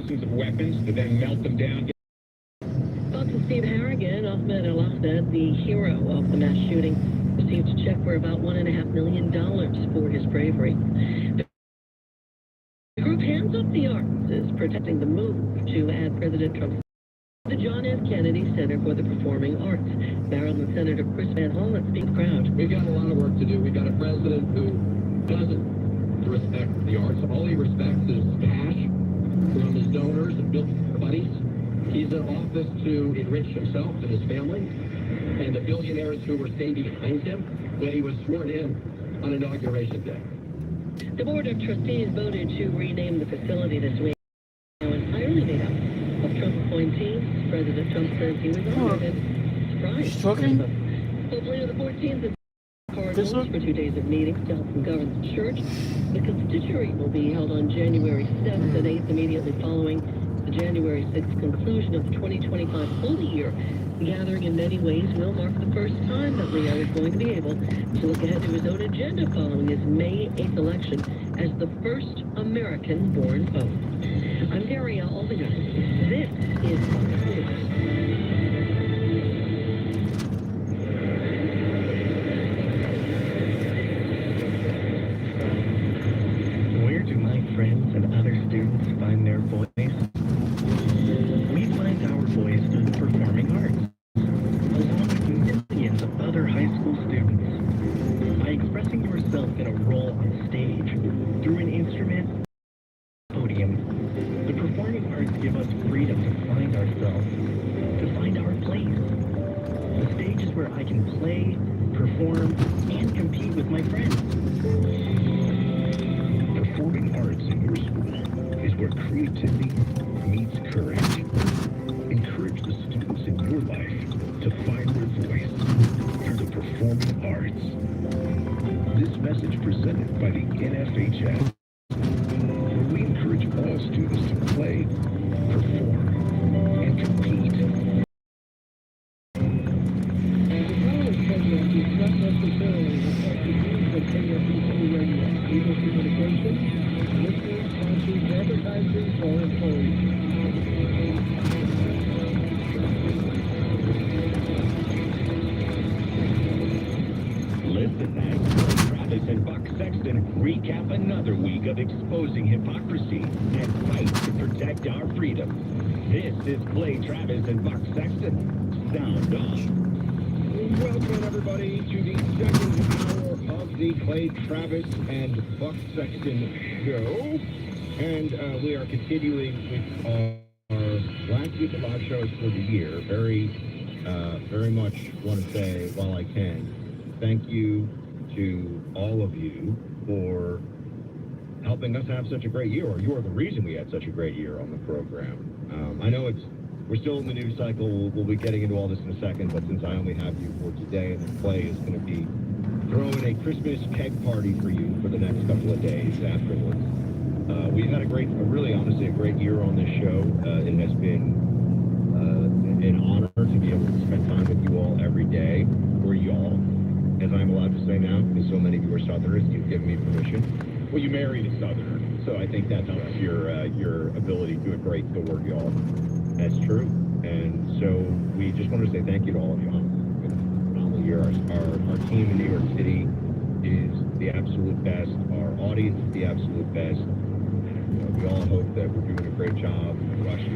thousands of weapons to then melt them down. Fox's Steve Harrigan, Ahmed El-Assad, the hero of the mass shooting, received a check for about $1.5 million for his bravery. The group Hands Up the Arts is protecting the move to add President Trump to the John F. Kennedy Center for the Performing Arts. Maryland Senator Chris Van Hollen speaks to the crowd. We've got a lot of work to do. We've got a president who doesn't respect the arts. All he respects is cash from his donors and buddies. He's in office to enrich himself and his family and the billionaires who were staying behind him when he was sworn in on Inauguration Day. The Board of Trustees voted to rename the facility this week. Now entirely made up of Trump appointees. President Trump says he was honored and surprised. Pope Leo the 14th is cardinals for 2 days of meetings to help them govern the church. The constituent will be held on January 7th and 8th, immediately following the January 6th conclusion of the 2025 Holy Year. The gathering in many ways will mark the first time that Leo is going to be able to look ahead to his own agenda following his May 8th election as the first American-born pope. I'm Daria Aldinger. This is Fox News. Where do my friends and other students find their voice? We find our voice through the performing arts, along with millions of other high school students. By expressing yourself in a role on stage, through an instrument, podium, the performing arts give us freedom to find ourselves, to find our place. The stage is where I can play, perform, and compete with my friends. Performing arts in your school is where creativity meets courage. Encourage the students in your life to find their voice through the performing arts. This message presented by the NFHS, where we encourage all students to play, perform, and compete. Listen as Travis and Buck Sexton recap another week of exposing hypocrisy and fight to protect our freedom. This is Clay Travis and Buck Sexton. Sound on. Welcome, everybody, to the second hour of the Clay Travis and Buck Sexton Show. And we are continuing with our last week of live shows for the year. Very much want to say, while I can, thank you to all of you for helping us have such a great year, or you are the reason we had such a great year on the program. I know we're still in the news cycle. We'll be getting into all this in a second, but since I only have you for today, and then Clay is going to be throwing a Christmas keg party for you for the next couple of days afterwards. We've had really honestly a great year on this show. It has been an honor to be able to spend time with you all every day. We're y'all, as I'm allowed to say now, because so many of you are Southerners. You've given me permission. Well, you married a Southerner, so I think that helps your ability to embrace the word y'all. That's true. And so we just want to say thank you to all of you. It's been a phenomenal year. Our team in New York City is the absolute best. Our audience is the absolute best. We all hope that we're doing a great job. Rush is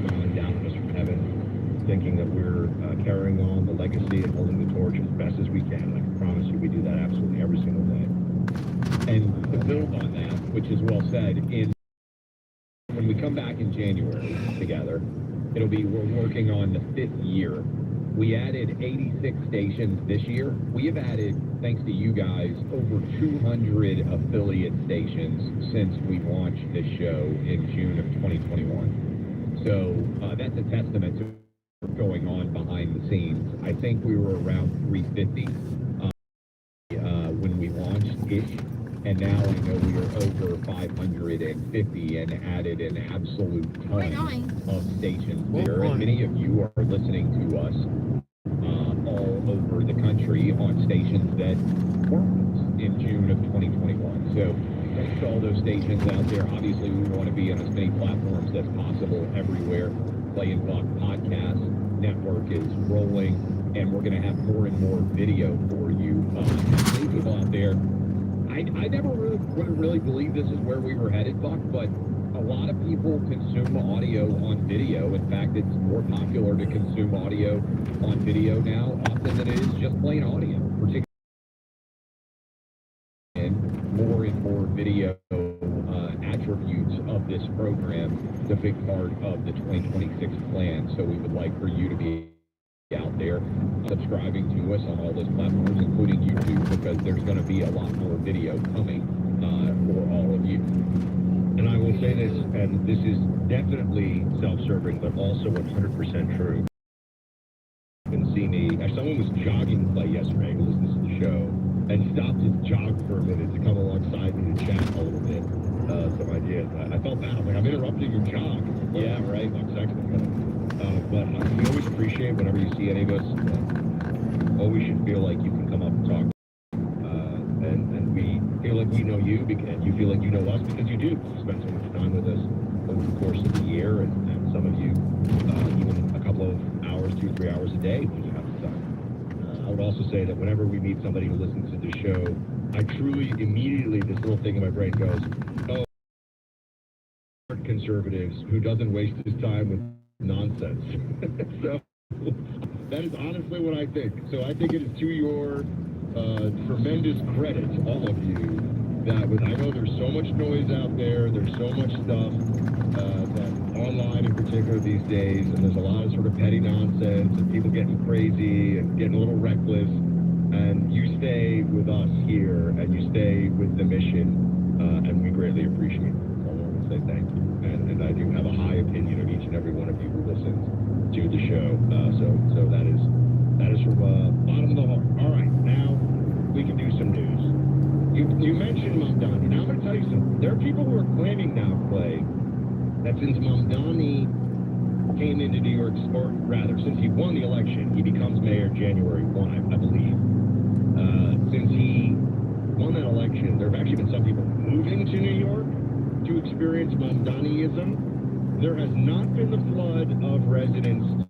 smiling down on us from heaven, thinking that we're carrying on the legacy and holding the torch as best as we can. I can promise you we do that absolutely every single day. And to build on that, which is well said, when we come back in January together, we're working on the 5th year. We added 86 stations this year. We have added, thanks to you guys, over 200 affiliate stations since we launched this show in June of 2021. So that's a testament to what's going on behind the scenes. I think we were around 350 when we launched-ish. And now I know we are over 550 and added an absolute ton of stations there. And many of you are listening to us all over the country on stations that weren't in June of 2021. So to all those stations out there. Obviously, we want to be on as many platforms as possible everywhere. Play and Buck podcast network is rolling, and we're going to have more and more video for you. Many people out there, I never would have really believed this is where we were headed, Buck, but a lot of people consume audio on video. In fact, it's more popular to consume audio on video now often than it is just plain audio, particularly more and more video attributes of this program, the big part of the 2026 plan. So we would like for you to be out there subscribing to us on all those platforms, including YouTube, because there's going to be a lot more video coming for all of you. And I will say this, and this is definitely self-serving, but also 100% true. You can see me, someone was jogging Clay yesterday who listens to the show, and stopped his jog for a minute to come alongside me to chat a little bit. Some ideas. I felt bad. I'm like, I'm interrupting your jog. Yeah, right. I'm sexting. But we always appreciate whenever you see any of us. Always should feel like you can come up and talk. And we feel like we know you, and you feel like you know us because you do. You spend so much time with us over the course of the year, and some of you even a couple of hours, 2-3 hours a day when you have the time. I would also say that whenever we meet somebody who listens to the show, I truly immediately, this little thing in my brain goes, oh, conservatives who doesn't waste his time with nonsense. So that is honestly what I think. So I think it is to your tremendous credit, all of you, that I know there's so much noise out there, there's so much stuff that online in particular these days, and there's a lot of sort of petty nonsense and people getting crazy and getting a little reckless, and you stay with us here and you stay with the mission, and we greatly appreciate it. So I want to say thank you, and I do have a high opinion of each and every one of you who listens to the show, so that is from bottom of the heart. All right, now we can do some news. You mentioned Mamdani. Now I'm going to tell you something. There are people who are claiming now, Clay, that since Mamdani came into New York, or rather, since he won the election, he becomes mayor January 1, I believe. Since he won that election, there have actually been some people moving to New York to experience Mamdaniism. There has not been the flood of residents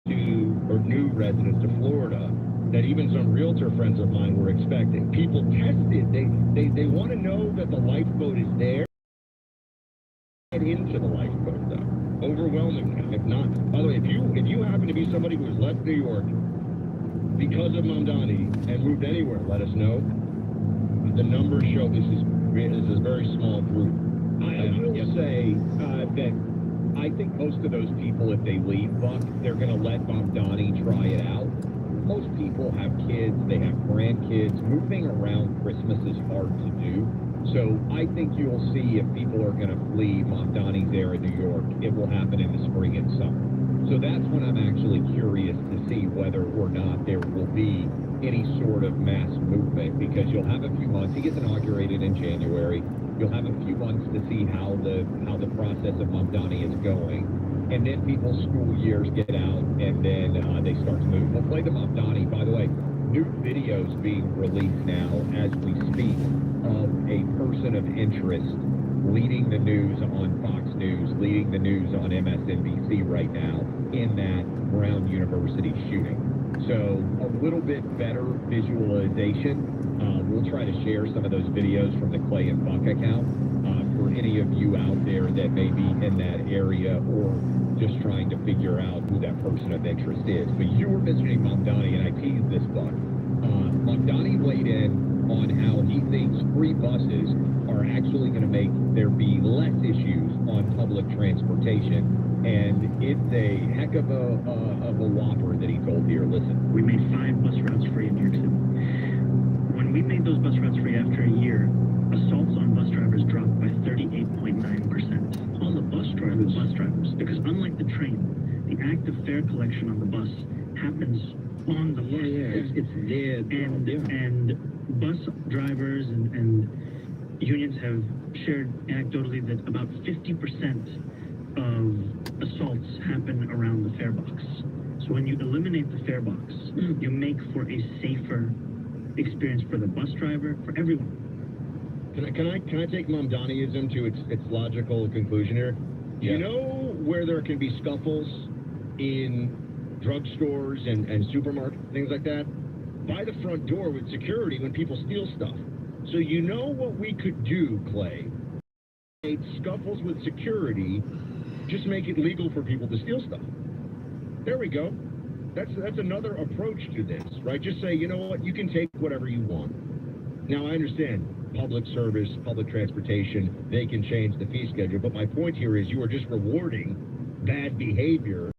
or new residents to Florida that even some realtor friends of mine were expecting. People tested. They want to know that the lifeboat is there. Get into the lifeboat, though. Overwhelming now. If not, by the way, if you happen to be somebody who has left New York because of Mamdani and moved anywhere, let us know. The numbers show this is a very small group. I will say that I think most of those people, if they leave Buck, they're going to let Mamdani try it out. Most people have kids, they have grandkids. Moving around Christmas is hard to do. So I think you'll see if people are going to flee Mamdani's there in New York, it will happen in the spring and summer. So that's when I'm actually curious to see whether or not there will be any sort of mass movement, because you'll have a few months. He gets inaugurated in January. You'll have a few months to see how the process of Mamdani is going. And then people's school years get out, and then they start to move. We'll play the Mamdani. By the way, new videos being released now as we speak of a person of interest leading the news on Fox News, leading the news on MSNBC right now in that Brown University shooting. So a little bit better visualization. We'll try to share some of those videos from the Clay and Buck account for any of you out there that may be in that area or just trying to figure out who that person of interest is. But you were mentioning Mamdani, and I teased this, Buck. Mamdani weighed in on how he thinks free buses are actually going to make there be less issues on public transportation. And it's a heck of a whopper that he told here. Listen. We made 5 bus routes free in New York City. When we made those bus routes free after a year, assaults on bus drivers dropped by 38.9%. On the bus drivers, because unlike the train, the act of fare collection on the bus happens on the bus. It's there. And bus drivers and unions have shared anecdotally that about 50% of assaults happen around the fare box. So when you eliminate the fare box, you make for a safer experience for the bus driver, for everyone. Can I take Mom Donnieism to its logical conclusion here? Yeah. You know where there can be scuffles in drugstores and supermarkets, things like that? By the front door with security when people steal stuff. So you know what we could do, Clay? Scuffles with security, just make it legal for people to steal stuff. There we go. That's another approach to this, right? Just say, you know what, you can take whatever you want. Now, I understand public service, public transportation, they can change the fee schedule, but my point here is you are just rewarding bad behavior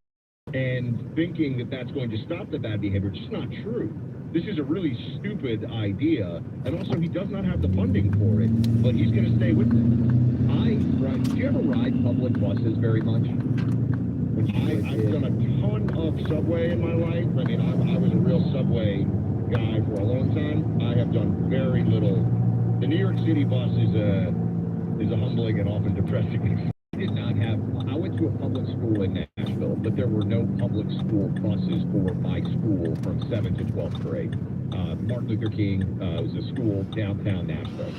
and thinking that that's going to stop the bad behavior. It's just not true. This is a really stupid idea, and also he does not have the funding for it, but he's going to stay with it. Do you ever ride public buses very much? I've done a ton of subway in my life. I mean, I was a real subway guy for a long time. I have done very little. The New York City bus is a humbling and often depressing experience. I went to a public school in Nashville, but there were no public school buses for my school from 7th to 12th grade. Martin Luther King was a school downtown Nashville.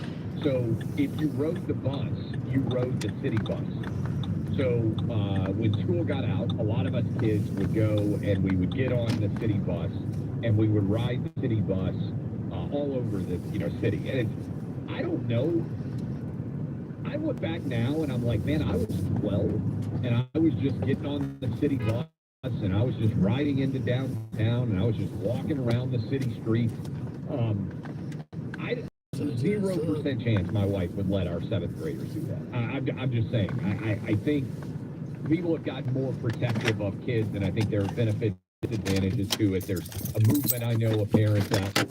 So if you rode the bus, you rode the city bus. So when school got out, a lot of us kids would go and we would get on the city bus and we would ride the city bus all over the city. And I don't know. I look back now and I'm like, man, I was 12 and I was just getting on the city bus and I was just riding into downtown and I was just walking around the city streets. 0% chance my wife would let our 7th graders do that. I'm just saying. I think people have gotten more protective of kids, and I think there are benefits, disadvantages to it. There's a movement I know of parents out